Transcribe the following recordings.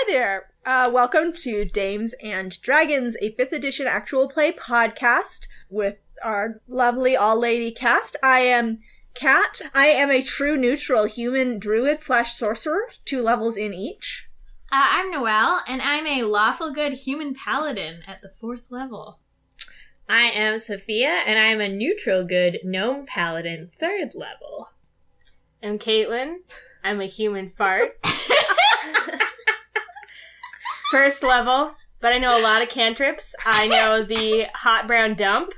there. Welcome to Dames and Dragons, a 5th edition actual play podcast with our lovely all-lady cast. I am Kat. I am a true neutral human druid / sorcerer, 2 levels in each. I'm Noelle, and I'm a lawful good human paladin at the 4th level. I am Sophia, and I am a neutral good gnome paladin, 3rd level. I'm Caitlin. I'm a human fart. 1st level, but I know a lot of cantrips. I know the hot brown dump.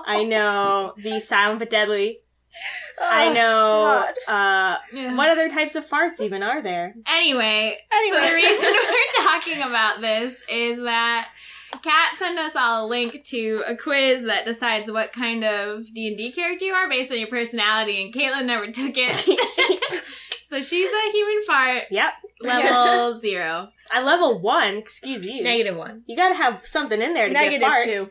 I know the silent but deadly. I know, what other types of farts even are there? Anyway, so the reason we're talking about this is that Kat sent us all a link to a quiz that decides what kind of D&D character you are based on your personality, and Caitlin never took it. So she's a human fart. Yep. Level 0. I level 1, excuse you. -1. You gotta have something in there to get fart. -2.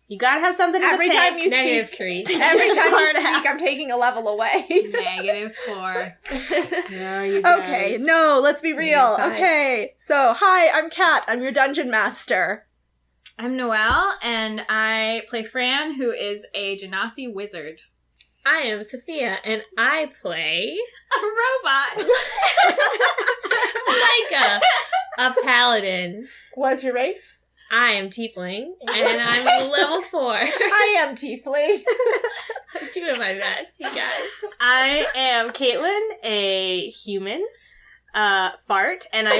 You gotta have something in Every the time tank. you -3. speak, every time you speak, I'm taking a level away. -4. No, you guys. Okay, no, let's be real. -5. Okay, so, hi, I'm Kat. I'm your dungeon master. I'm Noelle, and I play Fran, who is a Genasi wizard. I am Sophia, and I play A robot! Laika, a paladin. What's your race? I am tiefling, and I'm level 4. I am Tiefling. I'm doing my best, you guys. I am Caitlin, a human fart, and I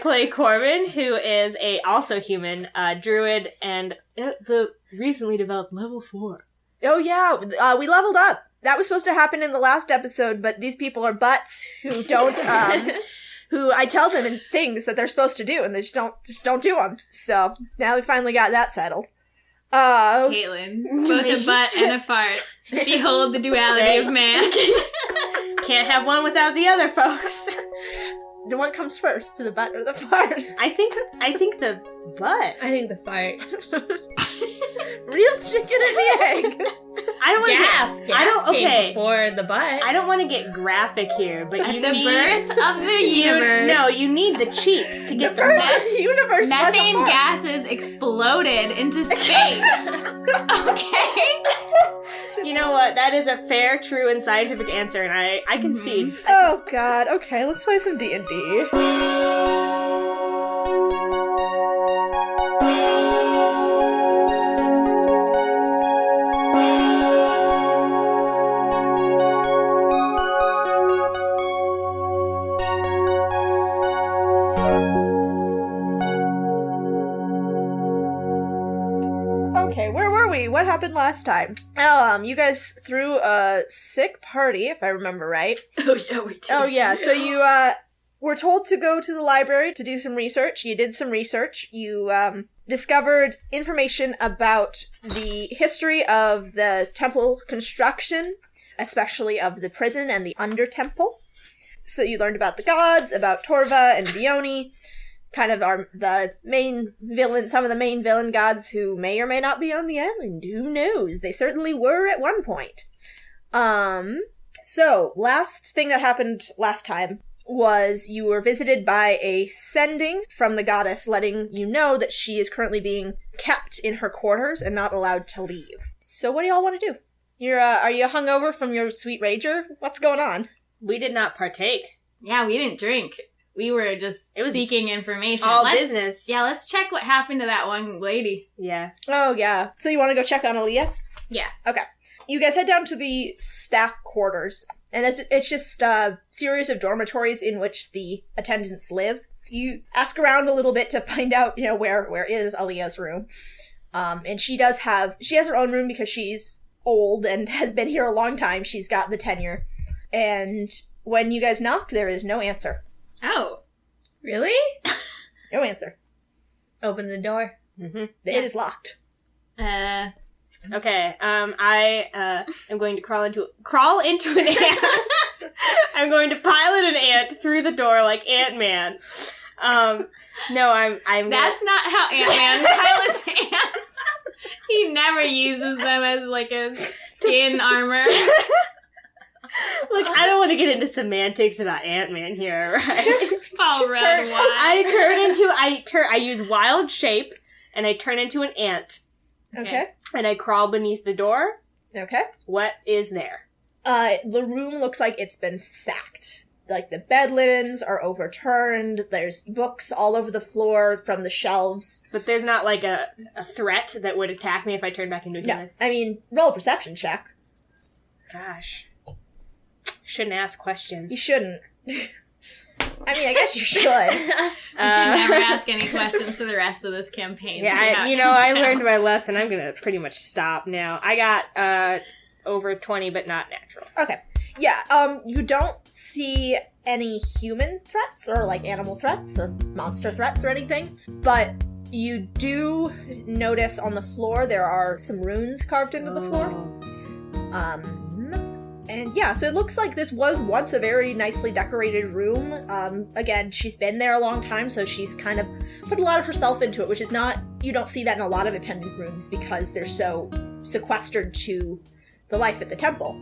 play Corbin, who is a also human druid, and the recently developed level 4. Oh yeah, we leveled up. That was supposed to happen in the last episode, but these people are butts who don't, who I tell them in things that they're supposed to do, and they just don't do them. So, now we finally got that settled. Caitlin, both a butt and a fart. Behold the duality of man. Can't have one without the other, folks. The one comes first, the butt or the fart? I think the butt. I think the fart. Real chicken and the egg. I don't want to Gas came before the butt. I don't want to get graphic here, but At you the need birth of the universe. you need the cheeks to get the birth butt. of the universe. Methane was a fart. gases exploded into space. Okay? You know what? That is a fair, true, and scientific answer, and I concede. Oh god, okay, let's play some D&D. Okay, where were we? What happened last time? You guys threw a sick party, if I remember right. Oh yeah, we did. Oh yeah, so you were told to go to the library to do some research. You did some research. You discovered information about the history of the temple construction, especially of the prison and the under-temple. So you learned about the gods, about Torva and Vioni, kind of the main villain, some of the main villain gods who may or may not be on the island. Who knows? They certainly were at one point. So, last thing that happened last time was you were visited by a sending from the goddess letting you know that she is currently being kept in her quarters and not allowed to leave. So what do y'all want to do? Are you hungover from your sweet rager? What's going on? We did not partake. Yeah, we didn't drink. We were just seeking information. All business. Yeah, let's check what happened to that one lady. Yeah. Oh, yeah. So you want to go check on Aaliyah? Yeah. Okay. You guys head down to the staff quarters, and it's just a series of dormitories in which the attendants live. You ask around a little bit to find out, where is Aaliyah's room. And she has her own room because she's old and has been here a long time. She's got the tenure. And when you guys knock, there is no answer. Oh. Really? No answer. Open the door. Mm-hmm. It is locked. Okay, I am going to crawl into an ant. I'm going to pilot an ant through the door like Ant-Man. No, I'm That's not how Ant-Man pilots ants. He never uses them as like a skin armor. Look, I don't want to get into semantics about Ant-Man here, right? I use wild shape, and I turn into an ant. Okay. And I crawl beneath the door. Okay. What is there? The room looks like it's been sacked. Like, the bed linens are overturned, there's books all over the floor from the shelves. But there's not, like, a threat that would attack me if I turn back into a human? No. I mean, roll a perception check. Gosh. Shouldn't ask questions. You shouldn't. I mean, I guess you should. You should never ask any questions to the rest of this campaign. Yeah, I learned my lesson. I'm gonna pretty much stop now. I got, over 20, but not natural. Okay. Yeah, you don't see any human threats or, like, animal threats or monster threats or anything, but you do notice on the floor there are some runes carved into the floor. And yeah, so it looks like this was once a very nicely decorated room. Again, she's been there a long time, so she's kind of put a lot of herself into it, which is not, you don't see that in a lot of attendant rooms because they're so sequestered to the life at the temple.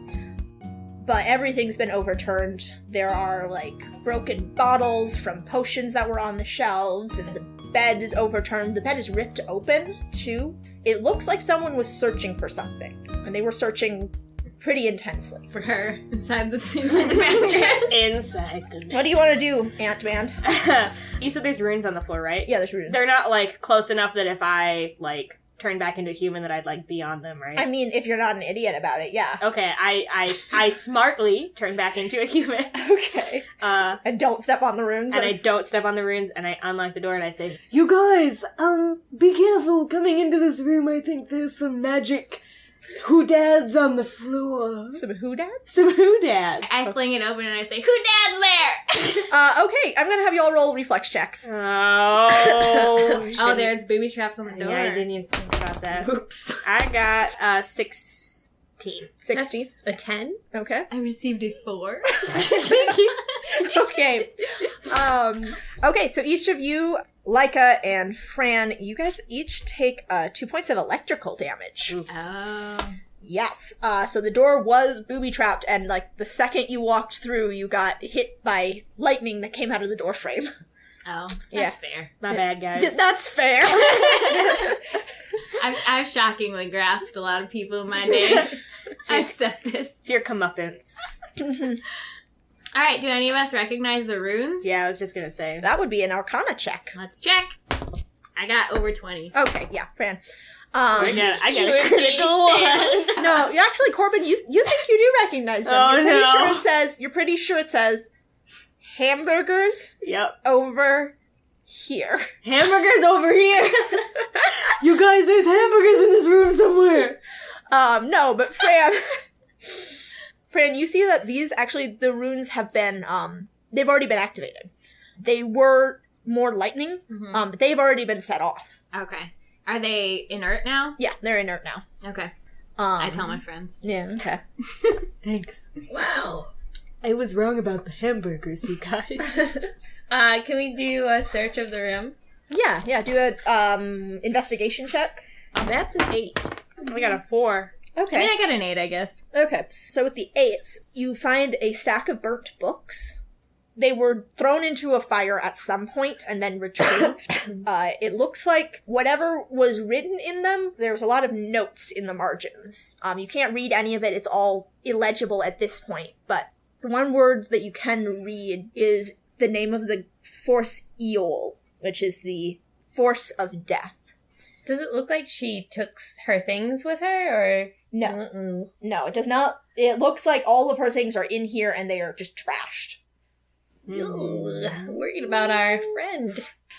But everything's been overturned. There are, like, broken bottles from potions that were on the shelves, and the bed is overturned. The bed is ripped open, too. It looks like someone was searching for something, and they were searching pretty intensely. For her, inside the mattress. Inside the mattress. What do you want to do, Ant-Man? You said there's runes on the floor, right? Yeah, there's runes. They're not, like, close enough that if I, like, turn back into a human that I'd, like, be on them, right? I mean, if you're not an idiot about it, yeah. Okay, I smartly turn back into a human. Okay. And don't step on the runes. And I don't step on the runes, and I unlock the door, and I say, "You guys, be careful coming into this room. I think there's some magic who-dads on the floor." Some who-dads? Some who-dads. I fling it open and I say, "Who dad's there?" Okay, I'm gonna have you all roll reflex checks. Oh. Oh, there's booby traps on the door. Yeah, I didn't even think about that. Oops. I got 16. 16. That's a 10? Okay. I received a 4. Okay. Okay, so each of you, Laika and Fran, you guys each take 2 points of electrical damage. Oh. Yes. So the door was booby-trapped, and, like, the second you walked through, you got hit by lightning that came out of the door frame. Oh, Yeah. that's fair. My bad, guys. That's fair. I've shockingly grasped a lot of people in my day. I accept this. It's your comeuppance. All right, do any of us recognize the runes? Yeah, I was just gonna say. That would be an Arcana check. Let's check. I got over 20. Okay, yeah, Fran. I got a critical one. No, you actually, Corbin, you think you do recognize them. Oh, You're pretty sure it says hamburgers Yep. over here. Hamburgers over here. You guys, there's hamburgers in this room somewhere. No, but Fran, you see that these, actually, the runes have been, they've already been activated. They were more lightning, but they've already been set off. Okay. Are they inert now? Yeah, they're inert now. Okay. I tell my friends. Yeah, okay. Thanks. Wow. I was wrong about the hamburgers, you guys. Can we do a search of the room? Yeah, do a, investigation check. That's an 8. I got a 4. Okay. I mean, I got an 8, I guess. Okay, so with the 8s, you find a stack of burnt books. They were thrown into a fire at some point and then retrieved. It looks like whatever was written in them, there's a lot of notes in the margins. You can't read any of it, it's all illegible at this point, but the one word that you can read is the name of the Force Eol, which is the Force of Death. Does it look like she took her things with her, or...? No. Mm-mm. No, it does not. It looks like all of her things are in here and they are just trashed. Ooh, worried about our friend.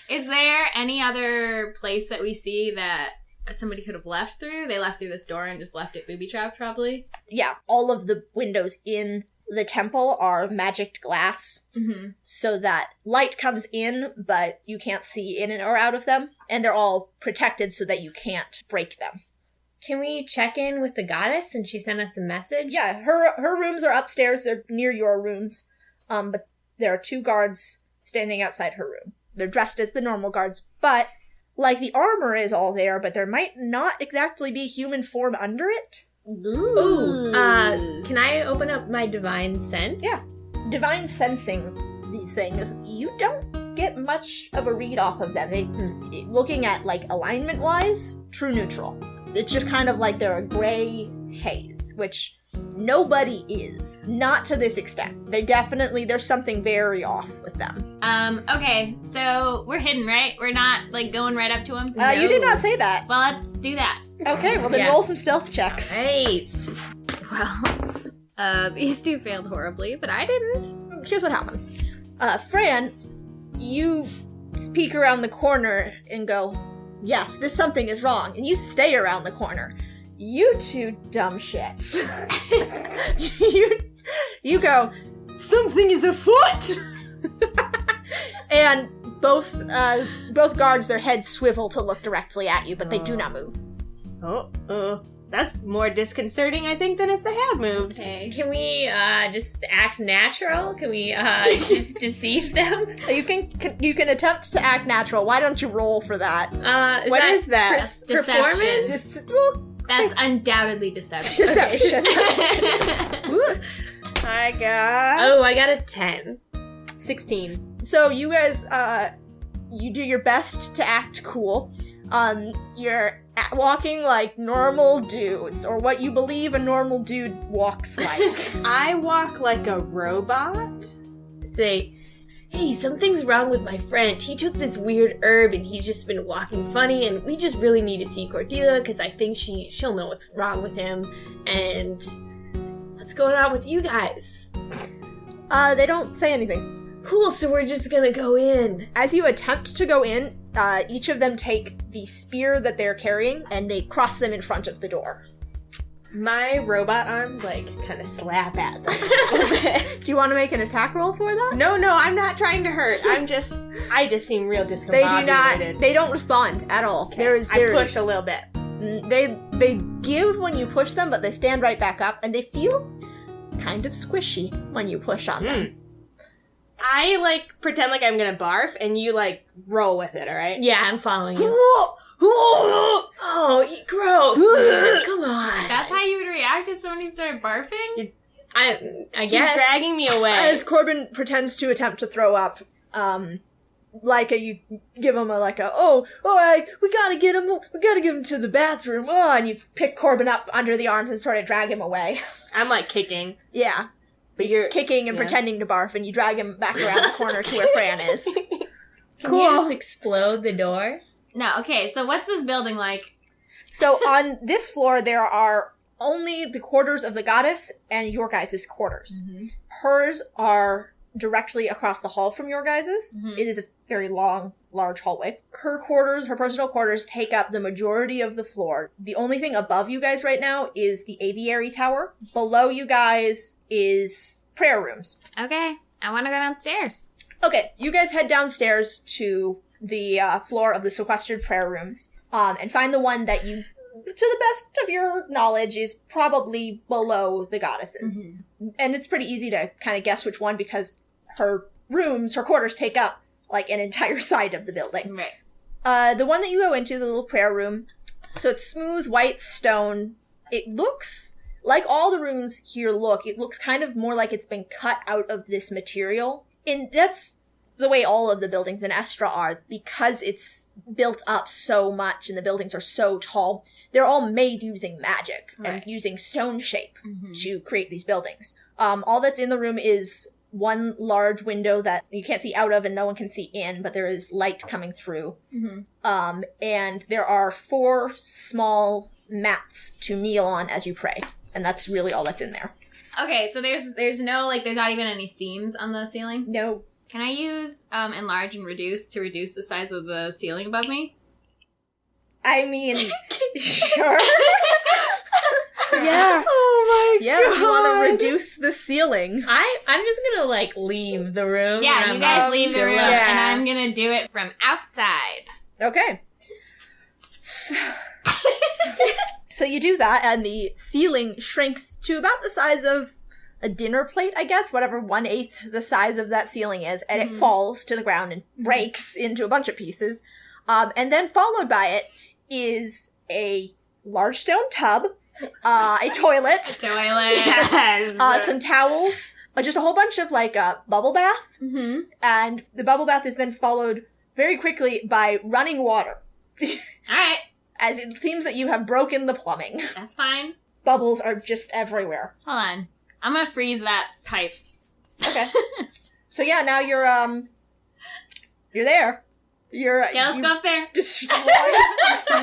Is there any other place that we see that somebody could have left through? They left through this door and just left it booby-trapped, probably? Yeah, all of the windows in the temple are magicked glass, so that light comes in, but you can't see in or out of them, and they're all protected so that you can't break them. Can we check in with the goddess since she sent us a message? Yeah, her rooms are upstairs, they're near your rooms, but there are 2 guards standing outside her room. They're dressed as the normal guards, but, like, the armor is all there, but there might not exactly be human form under it. Ooh. Can I open up my divine sense? Yeah. Divine sensing these things, you don't get much of a read off of them. Looking at, like, alignment-wise, true neutral. It's just kind of like they're a gray haze, which nobody is. Not to this extent. There's something very off with them. Okay, so we're hidden, right? We're not, like, going right up to him? No. You did not say that. Well, let's do that. Okay, well then roll some stealth checks. Right. Well, these two failed horribly, but I didn't. Here's what happens. Fran, you peek around the corner and go, yes, something is wrong, and you stay around the corner. You two dumb shits. you go, something is afoot! And both guards, their heads swivel to look directly at you, but they do not move. That's more disconcerting, I think, than if they had moved. Okay. Can we just act natural? Can we just deceive them? You can attempt to act natural. Why don't you roll for that? What is that? Performance? That's undoubtedly deception. Deception. I got... Oh, I got a 10. 16. So you guys, you do your best to act cool. You're walking like normal dudes, or what you believe a normal dude walks like. I walk like a robot? Say, hey, something's wrong with my friend. He took this weird herb and he's just been walking funny, and we just really need to see Cordelia because I think she'll know what's wrong with him. And what's going on with you guys? They don't say anything. Cool, so we're just gonna go in. As you attempt to go in, each of them take the spear that they're carrying and they cross them in front of the door. My robot arms, like, kind of slap at them a little bit. Do you want to make an attack roll for that? No, I'm not trying to hurt. I just seem real discombobulated. They don't respond at all. Okay. I push a little bit. They give when you push them, but they stand right back up, and they feel kind of squishy when you push on them. I, like, pretend like I'm gonna barf, and you, like, roll with it, alright? Yeah, I'm following you. Oh, gross. Man. Come on. That's how you would react if somebody started barfing? I She's guess. dragging me away. As Corbin pretends to attempt to throw up, Laika, you give him we gotta get him to the bathroom, and you pick Corbin up under the arms and sort of drag him away. I'm, like, kicking. Yeah. But you're... Kicking and pretending to barf, and you drag him back around the corner to where Fran is. Can you just explode the door? No, okay, so what's this building like? So on this floor, there are only the quarters of the goddess and your guys' quarters. Mm-hmm. Hers are directly across the hall from your guys'. Mm-hmm. It is a very long, large hallway. Her personal quarters, take up the majority of the floor. The only thing above you guys right now is the aviary tower. Below you guys is prayer rooms. Okay, I want to go downstairs. Okay, you guys head downstairs to the floor of the sequestered prayer rooms, and find the one that you, to the best of your knowledge, is probably below the goddesses. Mm-hmm. And it's pretty easy to kind of guess which one, because her quarters take up, like, an entire side of the building. Right. The one that you go into, the little prayer room, so it's smooth white stone. It looks, like all the rooms here it looks kind of more like it's been cut out of this material. And that's the way all of the buildings in Estra are, because it's built up so much and the buildings are so tall. They're all made using magic and using stone shape to create these buildings. All that's in the room is one large window that you can't see out of and no one can see in, but there is light coming through. Mm-hmm. And there are 4 small mats to kneel on as you pray. And that's really all that's in there. Okay, so there's no, like, there's not even any seams on the ceiling? No. Can I use enlarge and reduce to reduce the size of the ceiling above me? I mean, sure. Yeah. Oh my god. Yeah, if you want to reduce the ceiling. I'm just gonna, like, leave the room. Yeah, you guys leave the room, Yeah. and I'm gonna do it from outside. Okay. So you do that, and the ceiling shrinks to about the size of a dinner plate, I guess, whatever 1/8 the size of that ceiling is, and it falls to the ground and breaks into a bunch of pieces. And then followed by it is a large stone tub a toilet, Yes. some towels, just a whole bunch of like a bubble bath, and the bubble bath is then followed very quickly by running water. Alright. As it seems that you have broken the plumbing. That's fine. Bubbles are just everywhere. Hold on. I'm gonna freeze that pipe. Okay. So yeah, now you're there. Yeah, let's go up there.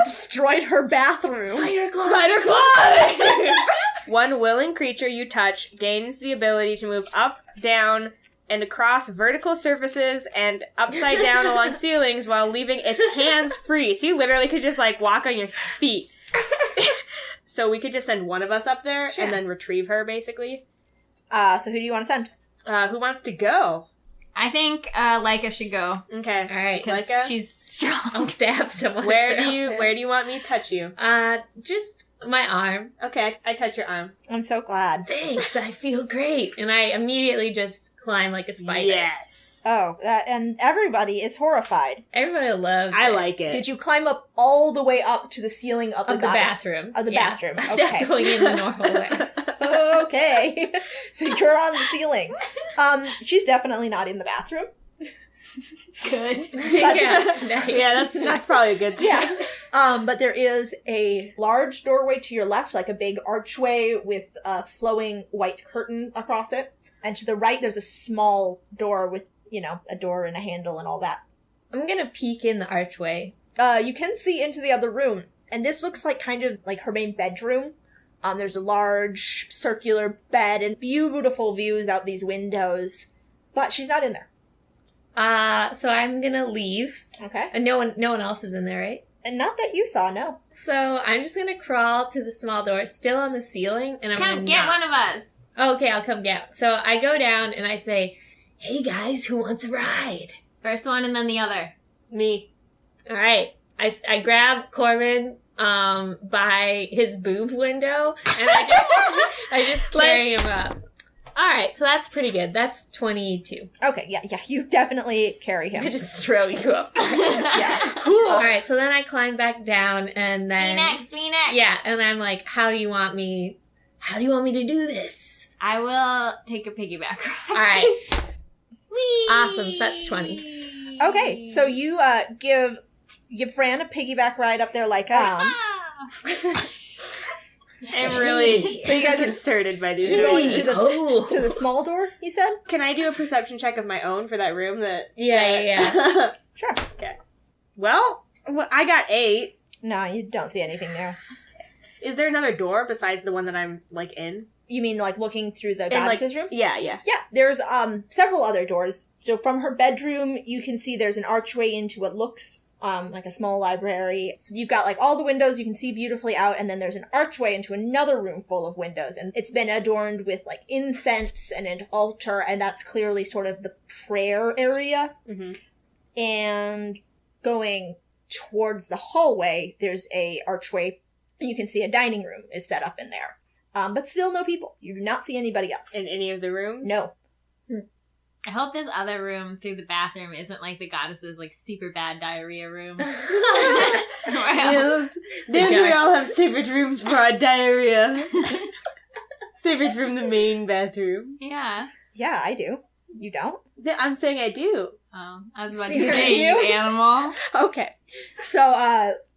Destroyed her bathroom. Spider Claw! One willing creature you touch gains the ability to move up, down, and across vertical surfaces and upside down along ceilings while leaving its hands free. So you literally could just, like, walk on your feet. So we could just send one of us up there and then retrieve her, basically. So who do you want to send? Who wants to go? I think Laika should go. Okay. All right, Because Laika? she's strong. I'll stab someone. Where do you want me to touch you? Just my arm. Okay, I touch your arm. I'm so glad. Thanks, I feel great. And I immediately just climb like a spider. Yes. Oh, and everybody is horrified. Everybody loves I it. like it. Did you climb up all the way up to the ceiling of the bathroom. Of the Yeah. bathroom. I'm Okay. not going in the normal way. Okay. So you're on the ceiling. She's definitely not in the bathroom. Good. Yeah, nice. Yeah, that's probably a good thing. Yeah. But there is a large doorway to your left, like a big archway with a flowing white curtain across it. And to the right, there's a small door with, a door and a handle and all that. I'm gonna peek in the archway. You can see into the other room. And this looks like kind of like her main bedroom. There's a large circular bed and beautiful views out these windows. But she's not in there. So I'm gonna leave. Okay. And no one else is in there, right? And not that you saw, no. So I'm just gonna crawl to the small door, still on the ceiling, and I'm Come gonna get knock. one of us. Okay, I'll come get. So I go down and I say, "Hey guys, who wants a ride?" First one and then the other. Me. All right. I grab Corbin by his boob window and I just carry him up. All right, so that's pretty good. That's 22. Okay, yeah, you definitely carry him. I just throw you up. Yeah. Cool. All right, so then I climb back down and then Me next. yeah, and I'm like, how do you want me to do this? I will take a piggyback ride. All right. Whee! Awesome, so that's 20. Okay, so you give Fran a piggyback ride up there like I'm really So you guys are disconcerted by these going noises. to the small door, you said? Can I do a perception check of my own for that room? Yeah. Sure. Okay. Well, I got 8. No, you don't see anything there. Is there another door besides the one that I'm, like, in? You mean like looking through the In, like, goddess's room? Yeah. Yeah, there's several other doors. So from her bedroom, you can see there's an archway into what looks like a small library. So you've got like all the windows, you can see beautifully out, and then there's an archway into another room full of windows, and it's been adorned with like incense and an altar, and that's clearly sort of the prayer area. Mm-hmm. And going towards the hallway, there's a archway, and you can see a dining room is set up in there. But still no people. You do not see anybody else. In any of the rooms? No. I hope this other room through the bathroom isn't like the goddess's like super bad diarrhea room. Yes. Don't we all have separate rooms for our diarrhea? Separate from the main bathroom. Yeah. Yeah, I do. You don't? I'm saying I do. Oh, I was about to Seriously? say, you animal. Okay. So,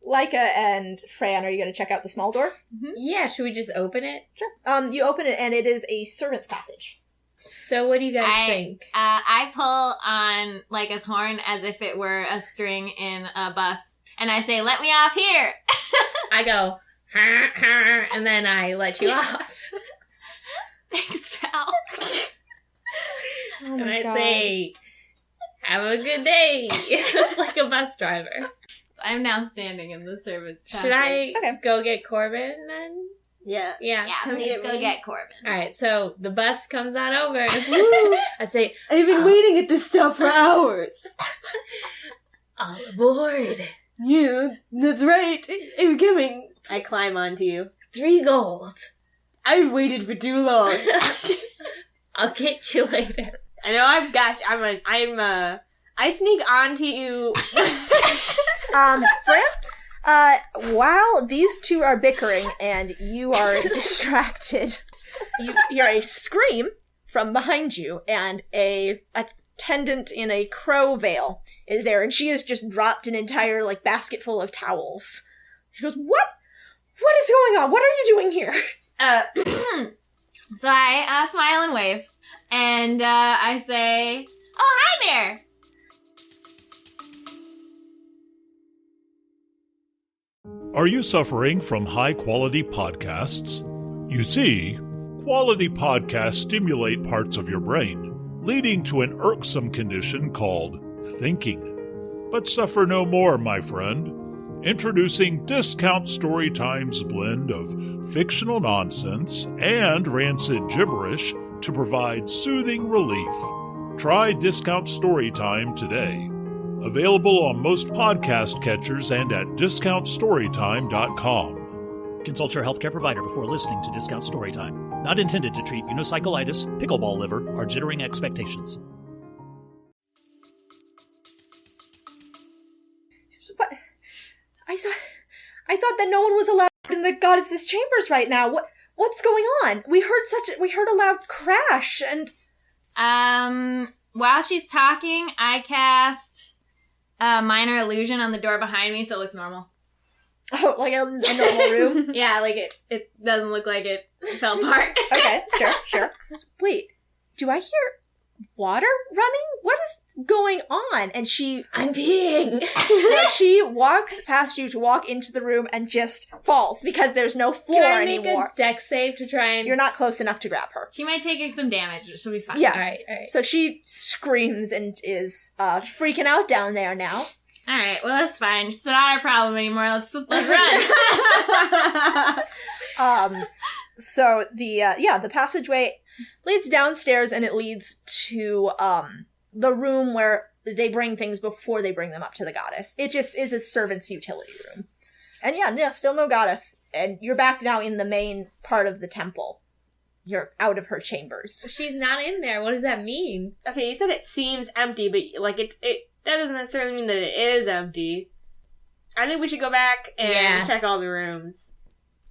Laika and Fran, are you going to check out the small door? Yeah, should we just open it? Sure. You open it, and it is a servant's passage. So what do you guys think? I pull on Laika's horn as if it were a string in a bus, and I say, "Let me off here." I go, "Har, har," and then I let you off. Thanks, pal. Oh And I say, "Have a good day," like a bus driver. I'm now standing in the servant's passage. Should I Okay. go get Corbin then? Yeah. Yeah. Yeah, Come please get go me. get Corbin. All right, so the bus comes on over. I say, I've been waiting at this stop for hours. all aboard. Yeah, that's right. I'm coming. I climb onto you. 3 gold. I've waited for too long. I'll get you later. I know I sneak onto you. Fran, While these two are bickering and you are distracted, you hear a scream from behind you, and a attendant in a crow veil is there, and she has just dropped an entire, basket full of towels. She goes, What is going on? What are you doing here? So I smile and wave, and I say, "Oh, hi there." Are you suffering from high-quality podcasts? You see, quality podcasts stimulate parts of your brain, leading to an irksome condition called thinking. But suffer no more, my friend. Introducing Discount Storytime's blend of fictional nonsense and rancid gibberish to provide soothing relief. Try Discount Storytime today. Available on most podcast catchers and at discountstorytime.com. Consult your healthcare provider before listening to Discount Storytime. Not intended to treat unicyclitis, pickleball liver, or jittering expectations. What? I thought that no one was allowed in the goddess's chambers right now. What's going on? We heard a loud crash, and while she's talking, I cast minor illusion on the door behind me, so it looks normal. Oh, like a normal room? Yeah, it doesn't look like it fell apart. Okay, sure. Wait, do I hear water running? What is going on? And I'm peeing. she walks past you to walk into the room and just falls because there's no floor Can I make anymore. a dex save to try and... You're not close enough to grab her. She might take some damage, but she'll be fine. Yeah. All right. So she screams and is freaking out down there now. All right, well, that's fine. It's not our problem anymore. Let's run. So the passageway leads downstairs, and it leads to the room where they bring things before they bring them up to the goddess. It just is a servant's utility room. And still no goddess. And you're back now in the main part of the temple. You're out of her chambers. She's not in there. What does that mean? Okay, you said it seems empty, but that doesn't necessarily mean that it is empty. I think we should go back and check all the rooms.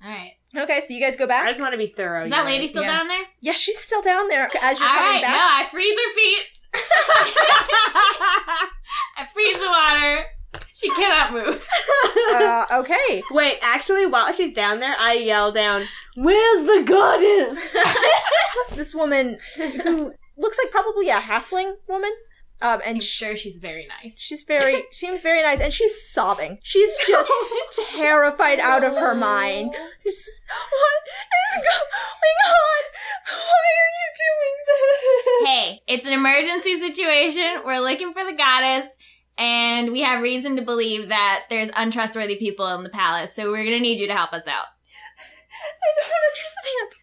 All right. Okay, so you guys go back? I just want to be thorough. Is that lady still down there? Yeah, she's still down there as you're all coming right, back. no, I freeze her feet. I freeze the water. She cannot move. Okay. Wait, actually, while she's down there, I yell down, "Where's the goddess?" This woman, who looks like probably a halfling woman, and I'm sure she's very nice. seems very nice, and she's sobbing. She's just terrified out of her mind. What is going on? Why are you doing this? Hey, it's an emergency situation. We're looking for the goddess, and we have reason to believe that there's untrustworthy people in the palace, so we're gonna need you to help us out. I don't understand.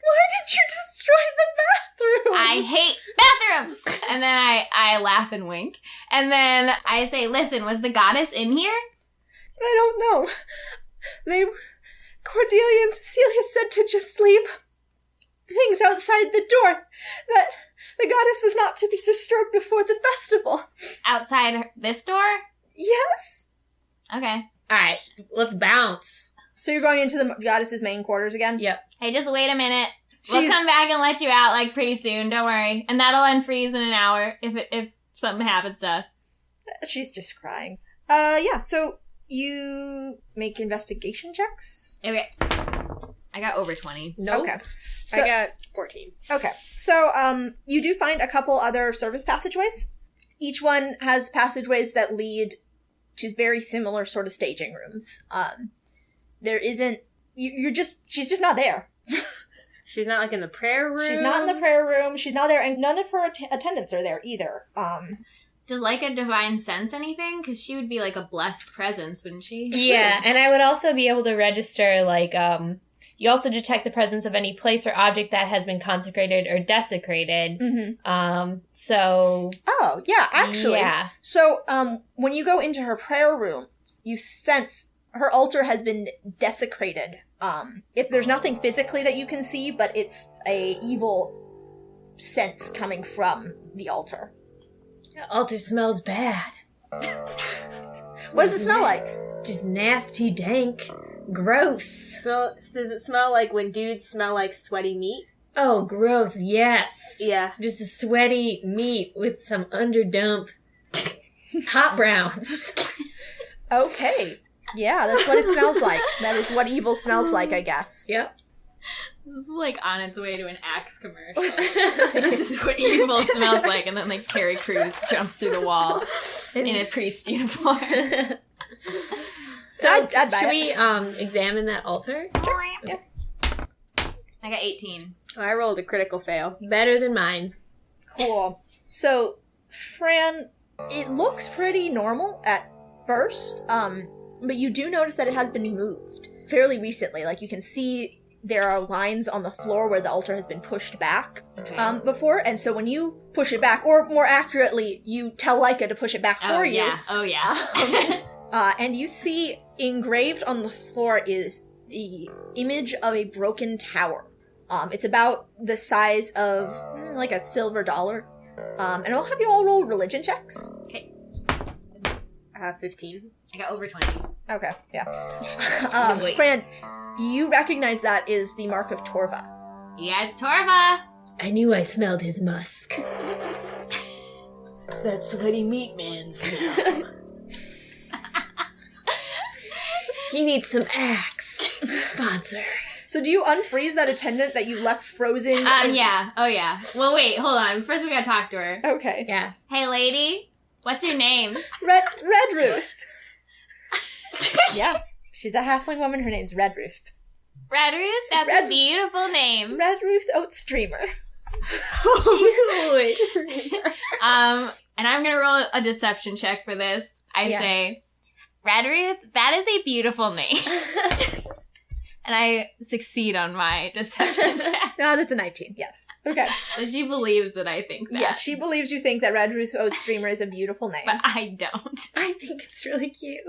Why did you destroy the bathroom? I hate bathrooms! And then I laugh and wink. And then I say, listen, was the goddess in here? I don't know. Cordelia and Cecilia said to just leave things outside the door. That the goddess was not to be disturbed before the festival. Outside this door? Yes? Okay. All right, let's bounce. So you're going into the goddess's main quarters again? Yep. Hey, just wait a minute. We'll come back and let you out pretty soon. Don't worry. And that'll unfreeze in an hour if something happens to us. She's just crying. So you make investigation checks? Okay. I got over 20. Nope. Okay. I got 14. Okay. So, you do find a couple other service passageways. Each one has passageways that lead to very similar sort of staging rooms. There isn't... She's just not there. She's not, in the prayer room? She's not in the prayer room. She's not there, and none of her attendants are there either. Does Laika divine sense anything? Because she would be like a blessed presence, wouldn't she? Yeah, and I would also be able to register, you also detect the presence of any place or object that has been consecrated or desecrated. Mm-hmm. Oh, yeah, actually. Yeah. So, when you go into her prayer room, you sense her altar has been desecrated. If there's nothing physically that you can see, but it's a evil sense coming from the altar. The altar smells bad. What does it smell like? Just nasty, dank, gross. So, does it smell like when dudes smell like sweaty meat? Oh, gross, yes. Yeah. Just a sweaty meat with some underdump hot browns. Okay. Yeah, that's what it smells like. That is what evil smells like, I guess. Yep. This is like on its way to an Axe commercial. This is what evil smells like, and then like Terry Crews jumps through the wall in a priest uniform. So, I'd buy should it. we examine that altar? I got 18. I rolled a critical fail. Better than mine. Cool. So, Fran, it looks pretty normal at first, but you do notice that it has been moved fairly recently. Like, you can see there are lines on the floor where the altar has been pushed back before, and so when you push it back, or more accurately, you tell Laika to push it back for you. Yeah. Oh, yeah. And you see engraved on the floor is the image of a broken tower. It's about the size of like a silver dollar. And I'll have you all roll religion checks. Okay. 15. I got over 20. Okay, yeah. Fran, you recognize that is the mark of Torva. Yeah, it's Torva. I knew I smelled his musk. It's that sweaty meat man smell. He needs some Axe. Sponsor. So do you unfreeze that attendant that you left frozen? Yeah. Oh, yeah. Well, wait, hold on. First, we gotta talk to her. Okay. Yeah. Hey, lady. What's your name? Red Ruth. Yeah. She's a halfling woman. Her name's Red Ruth. Red Ruth? That's Red- a beautiful It's name. Red Ruth Oat Streamer. And I'm gonna roll a deception check for this. I say, Red Ruth, that is a beautiful name. And I succeed on my deception check. No, that's a 19. Yes. Okay. So she believes that I think that. Yes, she believes you think that Red Ruth Oat Streamer is a beautiful name. But I don't. I think it's really cute.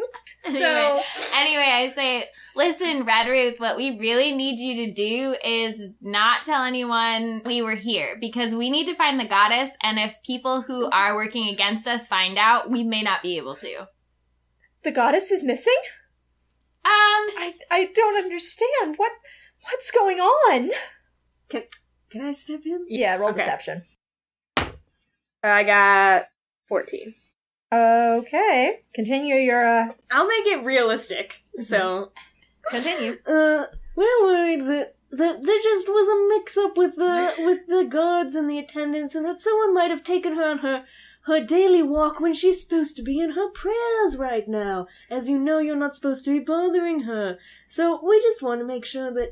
Anyway, I say, listen, Red Ruth, what we really need you to do is not tell anyone we were here, because we need to find the goddess, and if people who are working against us find out, we may not be able to. The goddess is missing? I don't understand. What's going on? Can I step in? Yeah, roll Okay. deception. I got 14. Okay. Continue your, I'll make it realistic. So, continue. We're worried that there just was a mix-up with the guards and the attendants, and that someone might have taken her on her daily walk when she's supposed to be in her prayers right now. As you know, you're not supposed to be bothering her. So we just want to make sure that,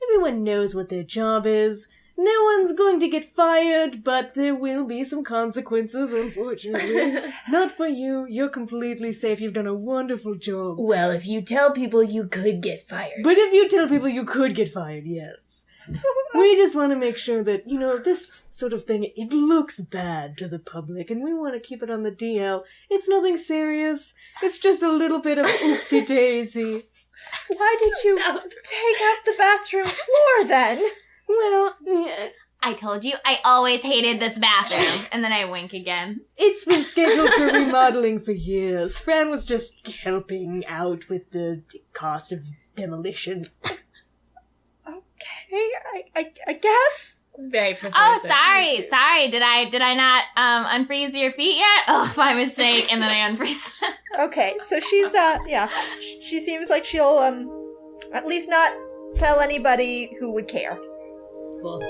everyone knows what their job is. No one's going to get fired, but there will be some consequences, unfortunately. Not for you. You're completely safe. You've done a wonderful job. Well, if you tell people you could get fired. But if you tell people you could get fired, yes. We just want to make sure that, this sort of thing, it looks bad to the public, and we want to keep it on the DL. It's nothing serious. It's just a little bit of oopsie-daisy. Why did you take out the bathroom floor then? Well, I told you, I always hated this bathroom. And then I wink again. it's been scheduled for remodeling for years. Fran was just helping out with the cost of demolition. Okay, I guess. It's very precise. Oh, sorry. Did I not unfreeze your feet yet? Oh, by mistake. And then I unfreeze them. Okay, so she's, she seems like she'll, at least not tell anybody who would care. Cool.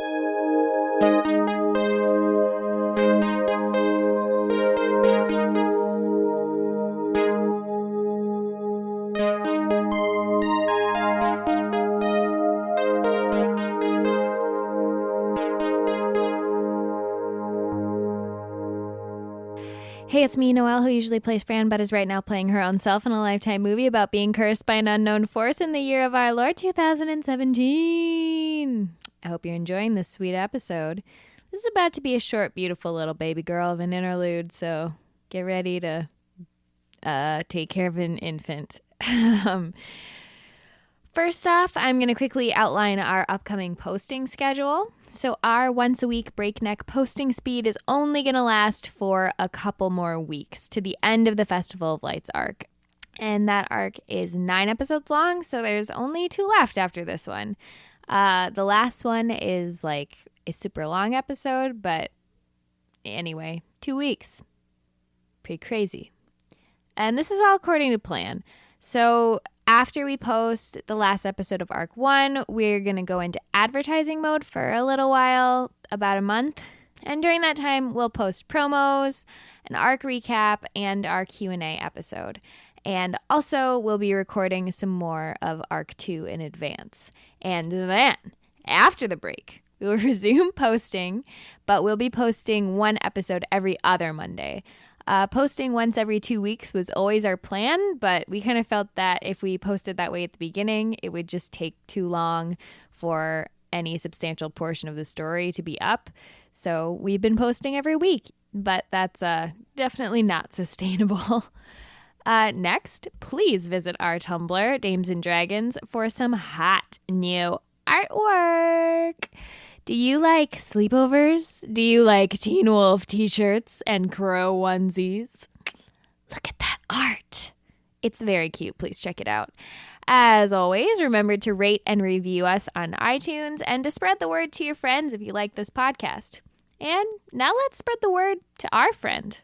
Hey, it's me, Noelle, who usually plays Fran, but is right now playing her own self in a Lifetime movie about being cursed by an unknown force in the year of our Lord 2017. I hope you're enjoying this sweet episode. This is about to be a short, beautiful little baby girl of an interlude, so get ready to take care of an infant. First off, I'm going to quickly outline our upcoming posting schedule. So our once-a-week breakneck posting speed is only going to last for a couple more weeks to the end of the Festival of Lights arc. And that arc is 9 episodes long, so there's only 2 left after this one. The last one is like a super long episode, but anyway, 2 weeks. Pretty crazy. And this is all according to plan. So after we post the last episode of Arc 1, we're going to go into advertising mode for a little while, about a month. And during that time, we'll post promos, an arc recap, and our Q&A episode. And also, we'll be recording some more of Arc 2 in advance. And then, after the break, we'll resume posting, but we'll be posting 1 episode every other Monday. Posting once every 2 weeks was always our plan, but we kind of felt that if we posted that way at the beginning, it would just take too long for any substantial portion of the story to be up. So we've been posting every week, but that's definitely not sustainable. Next, please visit our Tumblr, Dames and Dragons, for some hot new artwork. Do you like sleepovers? Do you like Teen Wolf t-shirts and crow onesies? Look at that art. It's very cute. Please check it out. As always, remember to rate and review us on iTunes and to spread the word to your friends if you like this podcast. And now let's spread the word to our friend.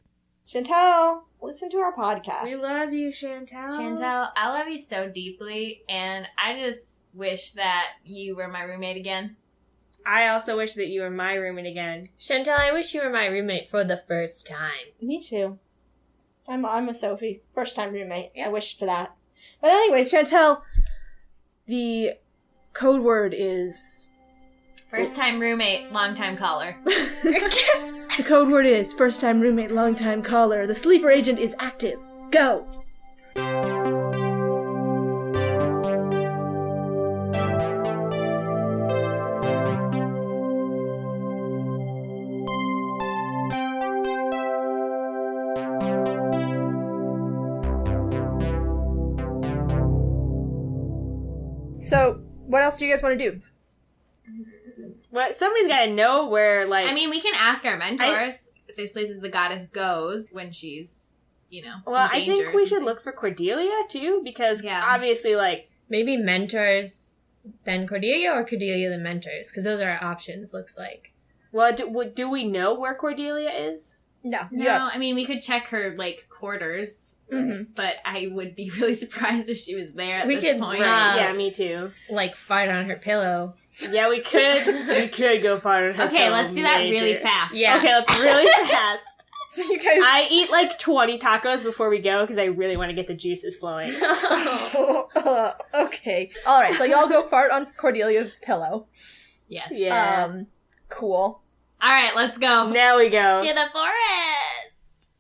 Chantel, listen to our podcast. We love you, Chantel. Chantel, I love you so deeply, and I just wish that you were my roommate again. I also wish that you were my roommate again. Chantel, I wish you were my roommate for the first time. Me too. I'm a Sophie. First time roommate. I wish for that. But anyways, Chantel, the code word is... First time roommate, long time caller. The code word is first time roommate, long time caller. The sleeper agent is active. Go! So, what else do you guys want to do? What? Somebody's got to know where, like... I mean, we can ask our mentors if there's places the goddess goes when she's, you know, Well, in I danger think or we should something. look for Cordelia, too, because Yeah. obviously, like... Maybe mentors, then Cordelia, or Cordelia then mentors? Because those are our options, looks like. Well, do we know where Cordelia is? No. No, I mean, we could check her, like, quarters, but I would be really surprised if she was there at We this could, point. Yeah, me too. Like, fart on her pillow. Yeah, we could. We could go far. Okay, let's do that really fast. Yeah. Okay, let's really fast. So you guys... I eat like 20 tacos before we go because I really want to get the juices flowing. Okay. Alright, so y'all go fart on Cordelia's pillow. Yes. Yeah. Cool. All right, let's go. Now we go. To the forest.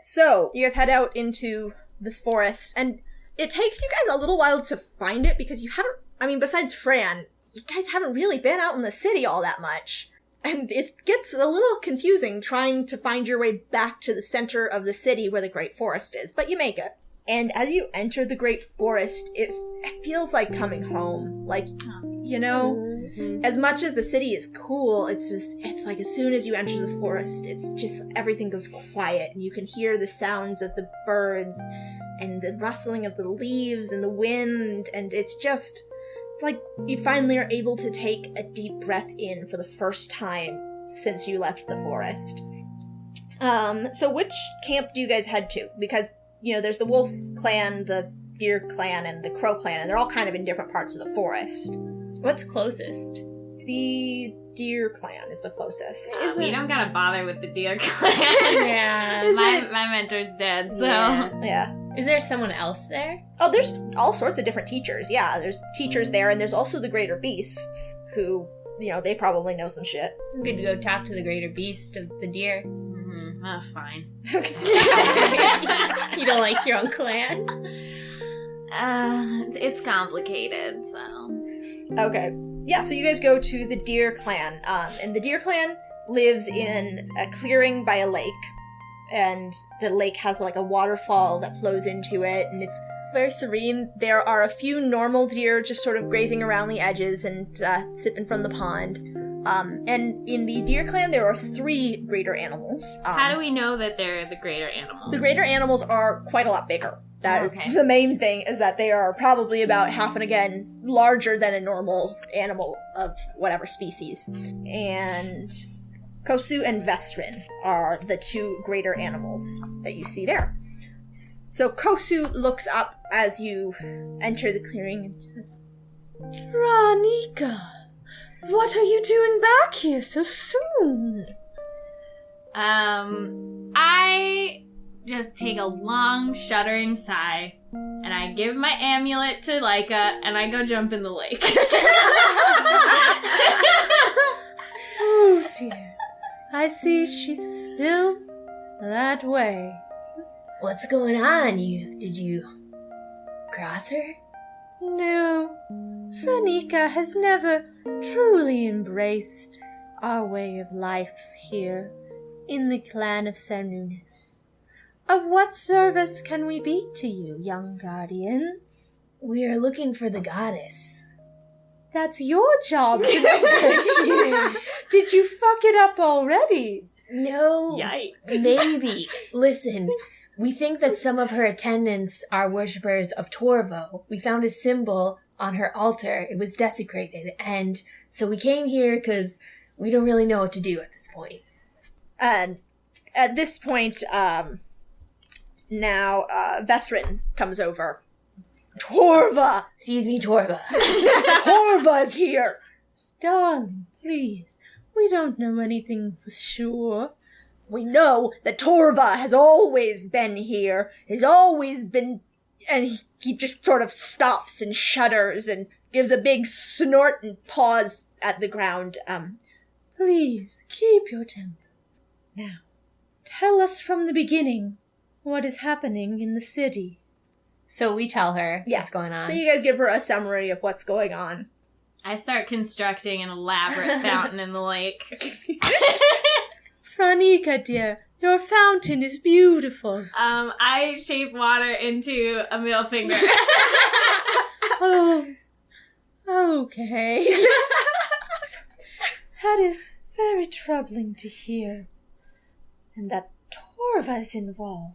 So, you guys head out into the forest, and it takes you guys a little while to find it because you haven't, I mean, besides Fran, you guys haven't really been out in the city all that much. And it gets a little confusing trying to find your way back to the center of the city where the Great Forest is, but you make it. And as you enter the Great Forest, it feels like coming home. Like, you know, as much as the city is cool, it's like as soon as you enter the forest, it's just everything goes quiet and you can hear the sounds of the birds and the rustling of the leaves and the wind, and it's like you finally are able to take a deep breath in for the first time since you left the forest. So which camp do you guys head to? Because, you know, there's the wolf clan, the deer clan, and the crow clan, and they're all kind of in different parts of the forest. What's closest? The deer clan is the closest. We don't gotta bother with the deer clan. Yeah. My mentor's dead, so. Yeah. Is there someone else there? Oh, there's all sorts of different teachers. Yeah, there's teachers there, and there's also the greater beasts who, you know, they probably know some shit. I'm good to go talk to the greater beast of the deer. Oh, fine. Okay. You don't like your own clan? It's complicated, so. Okay. Yeah, so you guys go to the deer clan, and the deer clan lives in a clearing by a lake, and the lake has like a waterfall that flows into it, and it's very serene. There are a few normal deer just sort of grazing around the edges and sipping from the pond. And in the deer clan, there are 3 greater animals. How do we know that they're the greater animals? The greater animals are quite a lot bigger. That is Okay. the main thing, is that they are probably about half and again larger than a normal animal of whatever species. And Kosu and Vestrin are the 2 greater animals that you see there. So Kosu looks up as you enter the clearing and says, Ranika, what are you doing back here so soon? I just take a long, shuddering sigh, and I give my amulet to Laika, and I go jump in the lake. Oh dear, I see she's still that way. What's going on? Did you cross her? No, Franika has never truly embraced our way of life here in the clan of Cernunis. Of what service can we be to you, young guardians? We are looking for the goddess. That's your job to know where she is. Did you fuck it up already? No. Yikes. Maybe. Listen, we think that some of her attendants are worshippers of Torvo. We found a symbol on her altar. It was desecrated. And so we came here because we don't really know what to do at this point. and at this point, now, Vestrin comes over. Torva! Excuse me, Torva. Torva's here! Darling, please. We don't know anything for sure. We know that Torva has always been here, has always been... And he just sort of stops and shudders and gives a big snort and paws at the ground. Please, keep your temper. Now, tell us from the beginning what is happening in the city. So we tell her Yes. what's going on. So you guys give her a summary of what's going on. I start constructing an elaborate fountain in the lake. Franika, dear, your fountain is beautiful. I shape water into a middle finger. Oh, okay. That is very troubling to hear. And that Torva's involved.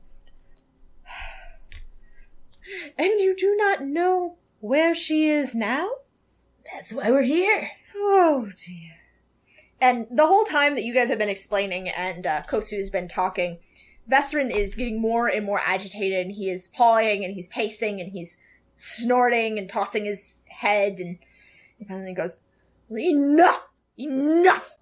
And you do not know where she is now? That's why we're here. Oh, dear. And the whole time that you guys have been explaining and Kosu has been talking, Vestrin is getting more and more agitated, and he is pawing and he's pacing and he's snorting and tossing his head, and he finally goes, Enough! Enough!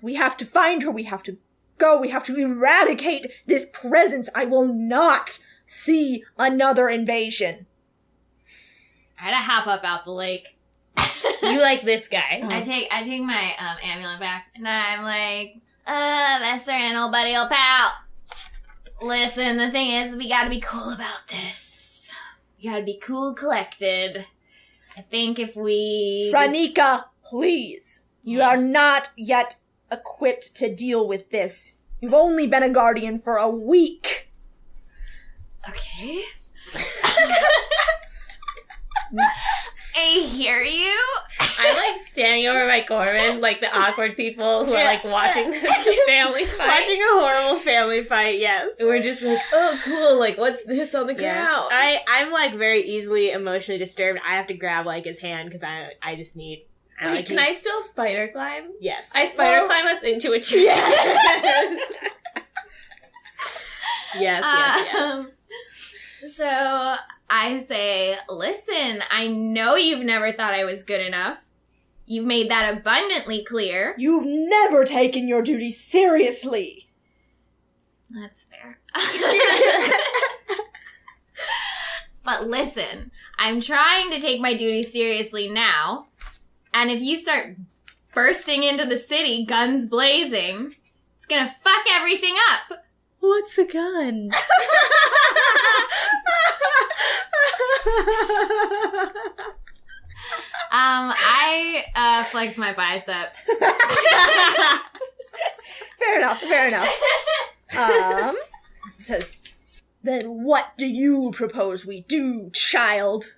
We have to find her, we have to go, we have to eradicate this presence. I will not see another invasion. I had to hop up out the lake. You like this guy. I take my amulet back, and I'm like, Vestrin, old buddy, old pal. Listen, the thing is, we gotta be cool about this. We gotta be cool, collected. I think if we... Franika, please. You are not yet equipped to deal with this. You've only been a guardian for a week. Okay. I hear you. I'm like standing over by Corbin, like the awkward people who are like watching the family fight. Watching a horrible family fight, yes. We're just like, Oh, cool. Like, what's this on the yeah. ground? I'm like very easily emotionally disturbed. I have to grab like his hand because I just need. Wait, can I still spider climb? Yes. I spider climb us into a tree. Yes. So I say, listen, I know you've never thought I was good enough. You've made that abundantly clear. You've never taken your duty seriously. That's fair. But listen, I'm trying to take my duty seriously now. And if you start bursting into the city, guns blazing, it's gonna fuck everything up. What's a gun? I flex my biceps. Fair enough. It says, then what do you propose we do, child?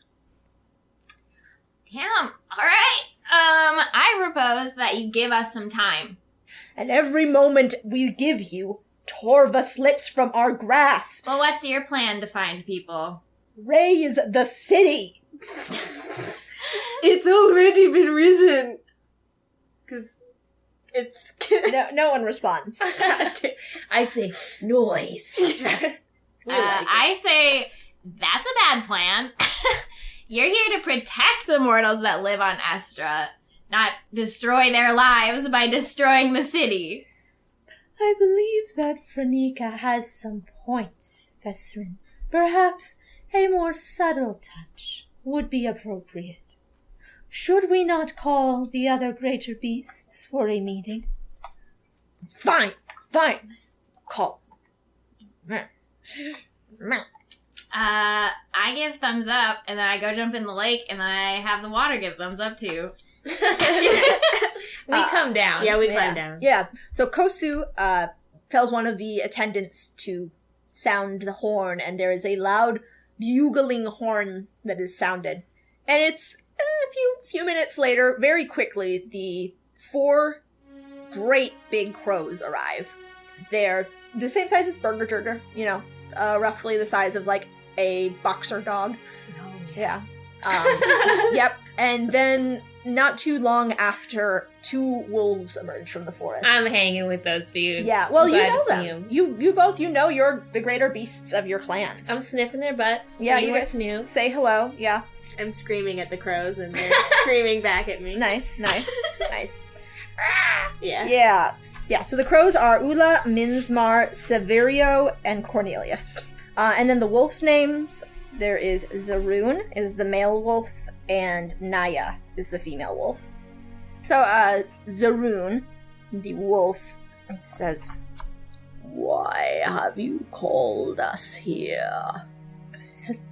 Damn. All right. I propose that you give us some time. And every moment we give you, Torva slips from our grasp. Well, what's your plan to find people? Raise the city. It's already been risen. Because it's... No one responds. I say, noise. I say, that's a bad plan. You're here to protect the mortals that live on Estra, not destroy their lives by destroying the city. I believe that Franika has some points, Vesrin. Perhaps a more subtle touch would be appropriate. Should we not call the other greater beasts for a meeting? Fine. Call. I give thumbs up, and then I go jump in the lake, and then I have the water give thumbs up too. We come down. Yeah, we climb down. Yeah. So Kosu tells one of the attendants to sound the horn, and there is a loud bugling horn that is sounded. And it's a few minutes later, very quickly, the 4 great big crows arrive. They're the same size as Burger Jerger, roughly the size of like a boxer dog. Oh, yeah. Yep. And then not too long after, 2 wolves emerge from the forest. I'm hanging with those dudes. Yeah, well, you Glad know to see them. 'em. You both, you're the greater beasts of your clans. I'm sniffing their butts. Yeah, seeing you what's guys new. say hello. Yeah, I'm screaming at the crows, and they're screaming back at me. nice. Yeah. Yeah. So the crows are Ula, Minsmar, Severio, and Cornelius. And then the wolves' names. There is Zaroon is the male wolf, and Naya is the female wolf. So Zaroon, the wolf, says, "Why have you called us here?" She says,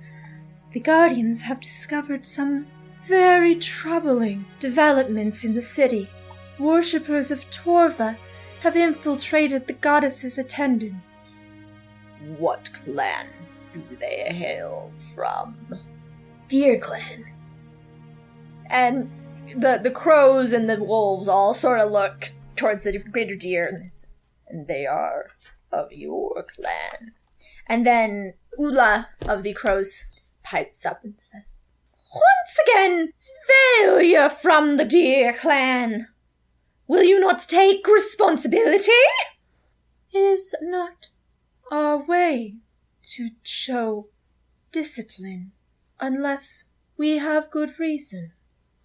"The Guardians have discovered some very troubling developments in the city. Worshippers of Torva have infiltrated the goddess's attendants." What clan do they hail from? Deer Clan. And the crows and the wolves all sort of look towards the greater deer, and they are of your clan. And then Ula of the crows pipes up and says, "Once again, failure from the deer clan. Will you not take responsibility?" It is not our way to show discipline unless we have good reason.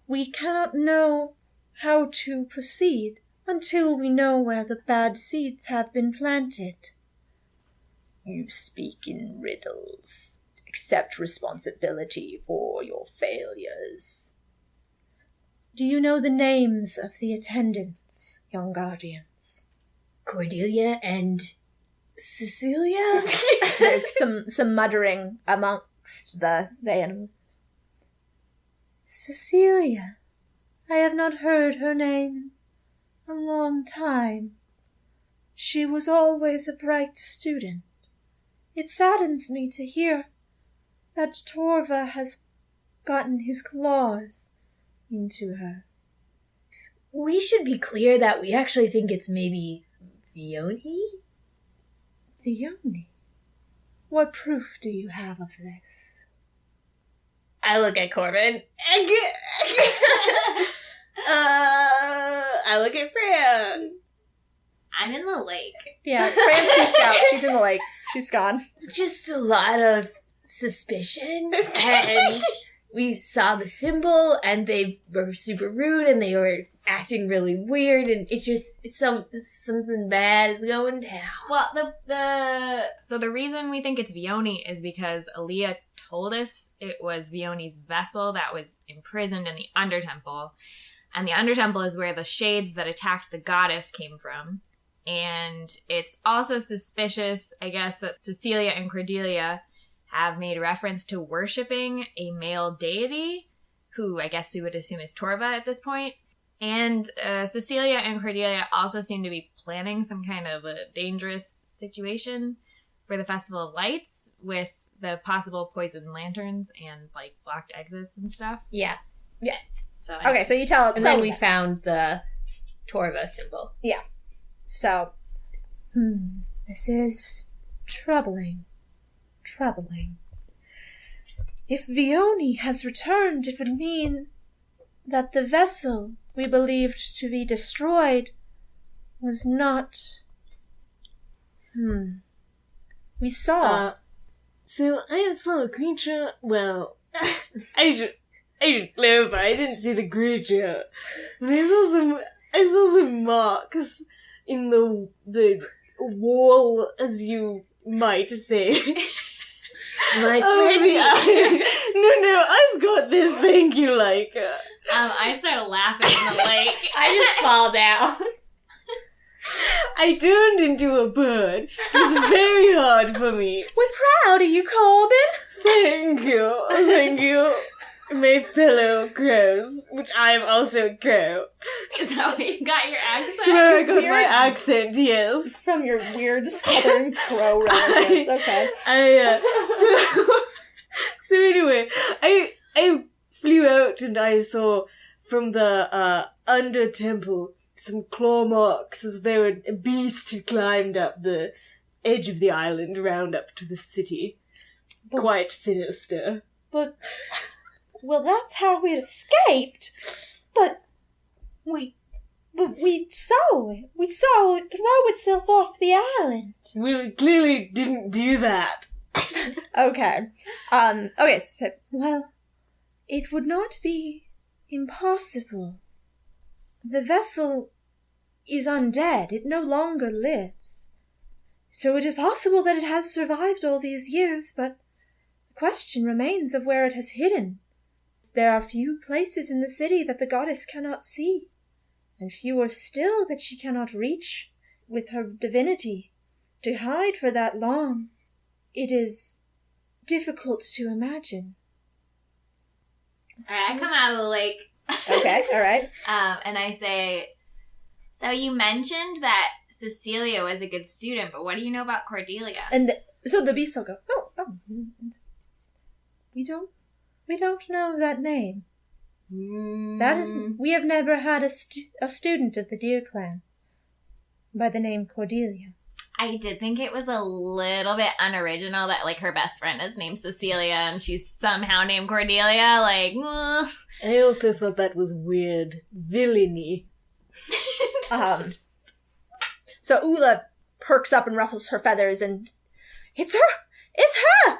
We cannot know how to proceed until we know where the bad seeds have been planted. You speak in riddles. Accept responsibility for your failures. Do you know the names of the attendants, young guardians? Cordelia and Cecilia? There's some muttering amongst the animals. Cecilia. I have not heard her name in a long time. She was always a bright student. It saddens me to hear that Torva has gotten his claws into her. We should be clear that we actually think it's maybe Vioni? Vioni? What proof do you have of this? I look at Corbin. I look at Fran. I'm in the lake. Yeah, Fran speaks out. She's in the lake. She's gone. Just a lot of suspicion, and we saw the symbol, and they were super rude, and they were acting really weird, and it's just something bad is going down. Well, the reason we think it's Vioni is because Aaliyah told us it was Vioni's vessel that was imprisoned in the Undertemple, and the Undertemple is where the shades that attacked the goddess came from. And it's also suspicious, I guess, that Cecilia and Cordelia have made reference to worshipping a male deity, who I guess we would assume is Torva at this point. And Cecilia and Cordelia also seem to be planning some kind of a dangerous situation for the Festival of Lights with the possible poisoned lanterns and, like, blocked exits and stuff. Yeah. So Okay, so you tell And then we found the Torva symbol. So, This is troubling. Troubling. If Vioni has returned, it would mean that the vessel we believed to be destroyed was not... We saw... So I saw a creature. Well, I should clarify. I didn't see the creature, but I saw some marks in the wall, as you might say. My Oh, friend. No, I've got this. Thank you, Laika. I started laughing in the lake. I just fall down. I turned into a bird. It was very hard for me. we're proud of you, Corbin. Thank you. My fellow crows, which I am also a crow. Is that where you got your accent? That's where I got Weird. my accent, yes. From your weird southern crow relatives. Okay. So anyway, I flew out and I saw from the under temple some claw marks as though a beast had climbed up the edge of the island round up to the city. Quite sinister. But... Well, that's how we escaped. But we saw it. We saw it throw itself off the island. We clearly didn't do that. Okay. Okay, so Well, it would not be impossible. The vessel is undead. It no longer lives. So it is possible that it has survived all these years, but the question remains of where it has hidden. There are few places in the city that the goddess cannot see, and fewer still that she cannot reach with her divinity. To hide for that long, it is difficult to imagine. Alright, I come out of the lake. okay, all right. And I say, so you mentioned that Cecilia was a good student, but what do you know about Cordelia? And so the beast will go, We don't know that name. That is, we have never had a student of the Deer Clan by the name Cordelia. I did think it was a little bit unoriginal that, like, her best friend is named Cecilia and she's somehow named Cordelia. Like, I also thought that was weird. Villainy. So Ula perks up and ruffles her feathers and, it's her! It's her!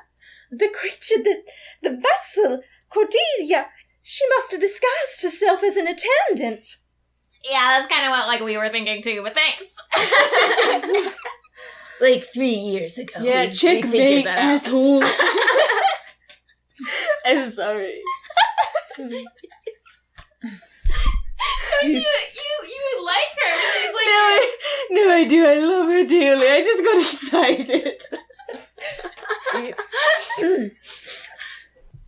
The creature, the vessel, Cordelia, she must have disguised herself as an attendant. yeah, that's kind of what, like, we were thinking too, but thanks. Like 3 years ago. Yeah, we checkmate, figured that out. asshole. I'm sorry. Don't you would like her. She's like, No, I do. I love her dearly. I just got excited.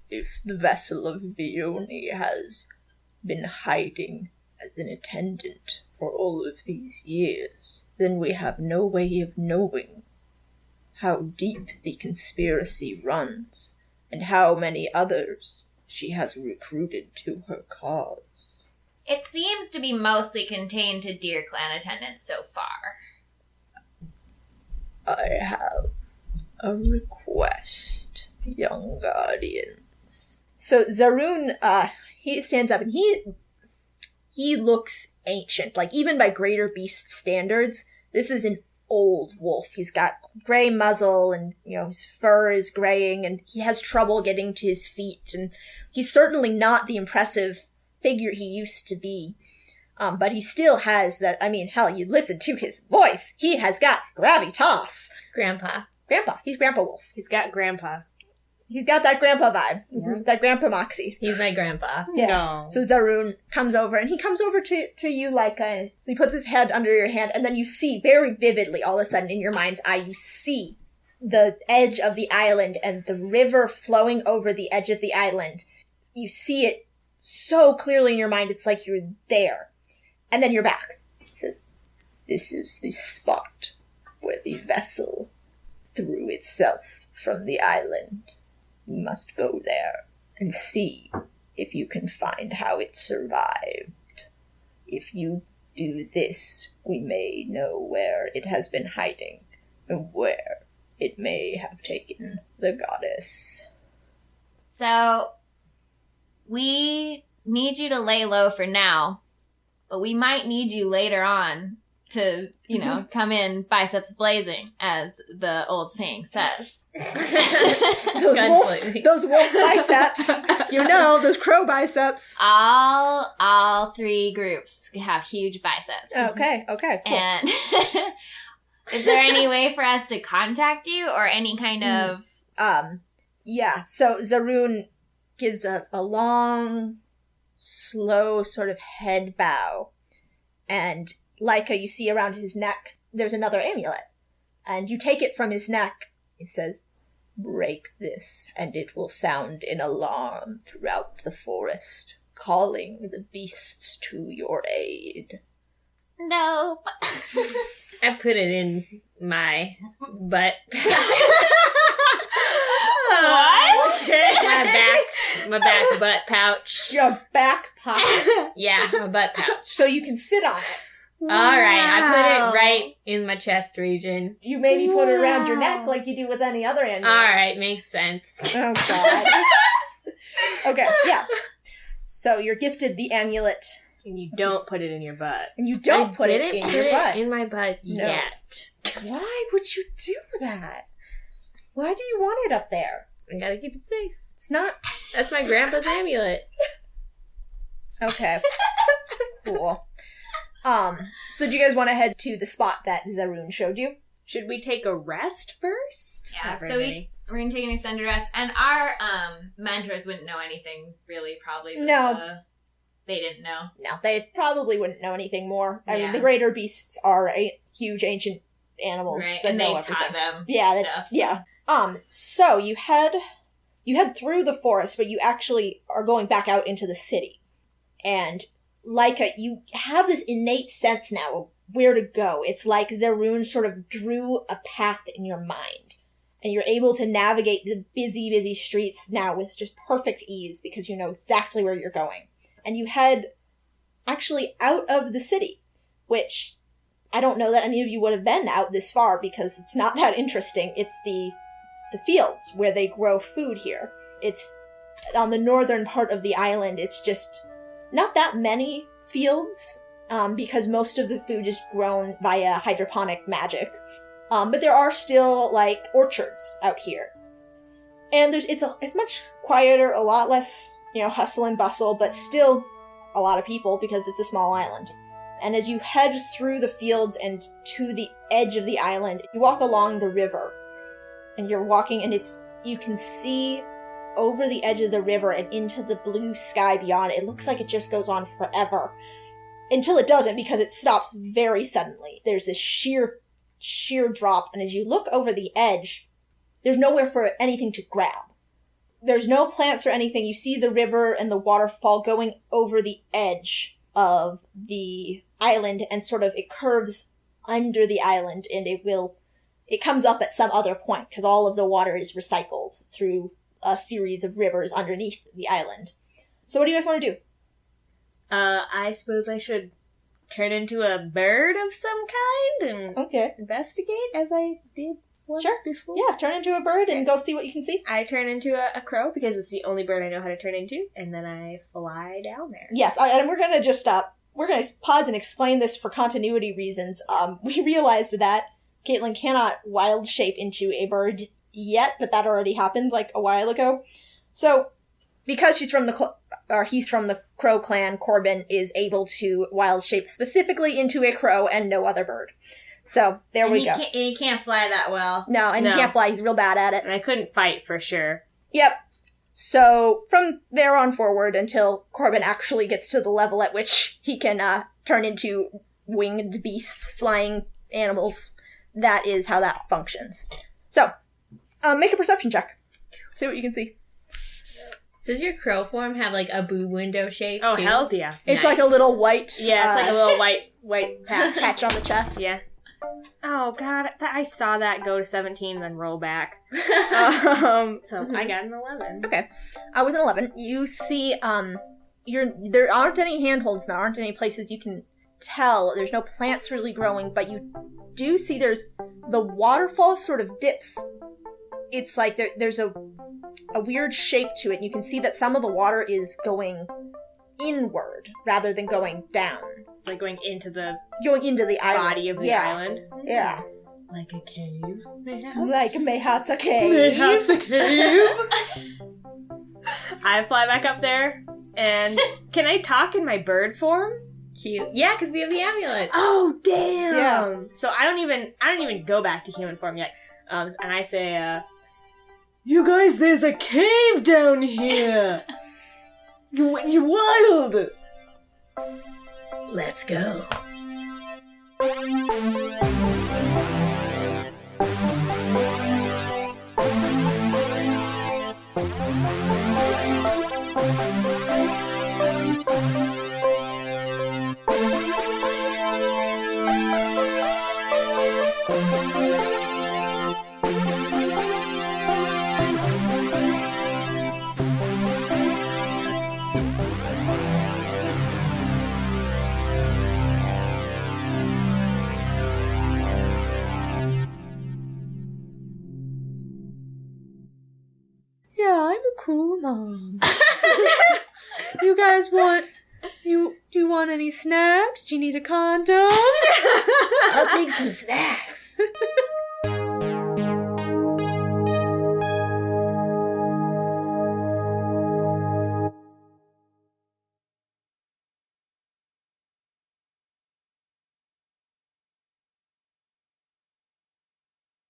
If the vessel of Vioni has been hiding as an attendant for all of these years, then we have no way of knowing how deep the conspiracy runs and how many others she has recruited to her cause. it seems to be mostly contained to Deer Clan attendants so far. I have a request, young guardians. So Zaroon, he stands up and he looks ancient. Like, even by greater beast standards, this is an old wolf. He's got gray muzzle and, his fur is graying and he has trouble getting to his feet. And he's certainly not the impressive figure he used to be. But he still has that, hell, you listen to his voice. He has got gravitas. Grandpa. He's Grandpa Wolf. He's got grandpa. He's got that grandpa vibe. Yeah. That grandpa moxie. He's my grandpa. Yeah. No. So Zaroon comes over, and he comes over to you, Laika, and he puts his head under your hand, and then you see very vividly, all of a sudden, in your mind's eye, you see the edge of the island and the river flowing over the edge of the island. You see it so clearly in your mind, it's like you're there. And then you're back. He says, "This is the spot where the vessel threw itself from the island. You must go there and see if you can find how it survived. If you do this, we may know where it has been hiding and where it may have taken the goddess. So, we need you to lay low for now, but we might need you later on to, come in biceps blazing, as the old saying says. those wolf biceps. Those crow biceps. All 3 groups have huge biceps. Okay, cool. And is there any way for us to contact you or any kind of... Yeah, so Zaroon gives a long, slow sort of head bow. And Laika, you see around his neck, there's another amulet. And you take it from his neck. It says, "Break this, and it will sound an alarm throughout the forest, calling the beasts to your aid." No. I put it in my butt. What? Okay. My back butt pouch. Your back pocket. Yeah, my butt pouch. So you can sit on it. All right, I put it right in my chest region. You maybe put it around your neck like you do with any other amulet. All right, makes sense. Oh, God. Okay, yeah. So you're gifted the amulet. And you don't put it in your butt. And you don't put it in your butt. In my butt No. yet. Why would you do that? Why do you want it up there? I gotta keep it safe. It's not... That's my grandpa's amulet. Okay. Cool. So do you guys want to head to the spot that Zaroon showed you? Should we take a rest first? Yeah, so we're going to take an extended rest. And our mentors wouldn't know anything, really, probably. No. They didn't know. No, they probably wouldn't know anything more. I mean, Yeah. the greater beasts are huge ancient animals Right, that and know they everything. taught them stuff. Yeah. So you head through the forest, but you actually are going back out into the city. And Laika, you have this innate sense now of where to go. It's like Zaroon sort of drew a path in your mind. And you're able to navigate the busy, busy streets now with just perfect ease because you know exactly where you're going. And you head actually out of the city, which I don't know that any of you would have been out this far because it's not that interesting. It's the fields where they grow food here. It's on the northern part of the island. It's just not that many fields because most of the food is grown via hydroponic magic. But there are still like orchards out here. And it's much quieter, a lot less, hustle and bustle, but still a lot of people because it's a small island. And as you head through the fields and to the edge of the island, you walk along the river. And you're walking and you can see over the edge of the river and into the blue sky beyond. It looks like it just goes on forever. Until it doesn't because it stops very suddenly. There's this sheer drop, and as you look over the edge, there's nowhere for anything to grab. There's no plants or anything. You see the river and the waterfall going over the edge of the island, and sort of it curves under the island, and it comes up at some other point, because all of the water is recycled through a series of rivers underneath the island. So what do you guys want to do? I suppose I should turn into a bird of some kind and investigate as I did once before. Yeah, turn into a bird and go see what you can see. I turn into a crow because it's the only bird I know how to turn into, and then I fly down there. Yes, and we're going to just we're going to pause and explain this for continuity reasons. We realized that Caitlin cannot wild shape into a bird yet, but that already happened like a while ago. So, because he's from the Crow clan, Corbin is able to wild shape specifically into a crow and no other bird. So, there we go. He can't fly that well. No, and he can't fly. He's real bad at it. And I couldn't fight for sure. Yep. So, from there on forward until Corbin actually gets to the level at which he can turn into winged beasts, flying animals, that is how that functions. So, make a perception check. See what you can see. Does your crow form have like a boob window shape? Oh, too? hells yeah. It's like a little white... Yeah, it's like a little white patch on the chest. Yeah. Oh, God. I saw that go to 17 and then roll back. So I got an 11. Okay. With an 11, you see, there aren't any handholds, there aren't any places you can tell. There's no plants really growing, but you do see the waterfall sort of dips. It's like there's a weird shape to it. You can see that some of the water is going inward rather than going down. Like going into the island. body of the island. Yeah. Like a cave, mayhaps? Like mayhaps a cave. Mayhaps a cave. I fly back up there, and can I talk in my bird form? Cute. Yeah, because we have the amulet. Oh, damn! Yeah. So I don't even go back to human form yet. And I say, You guys, there's a cave down here! You wild! Let's go. Yeah, I'm a cool mom. You guys want... Do you want any snacks? Do you need a condom? I'll take some snacks.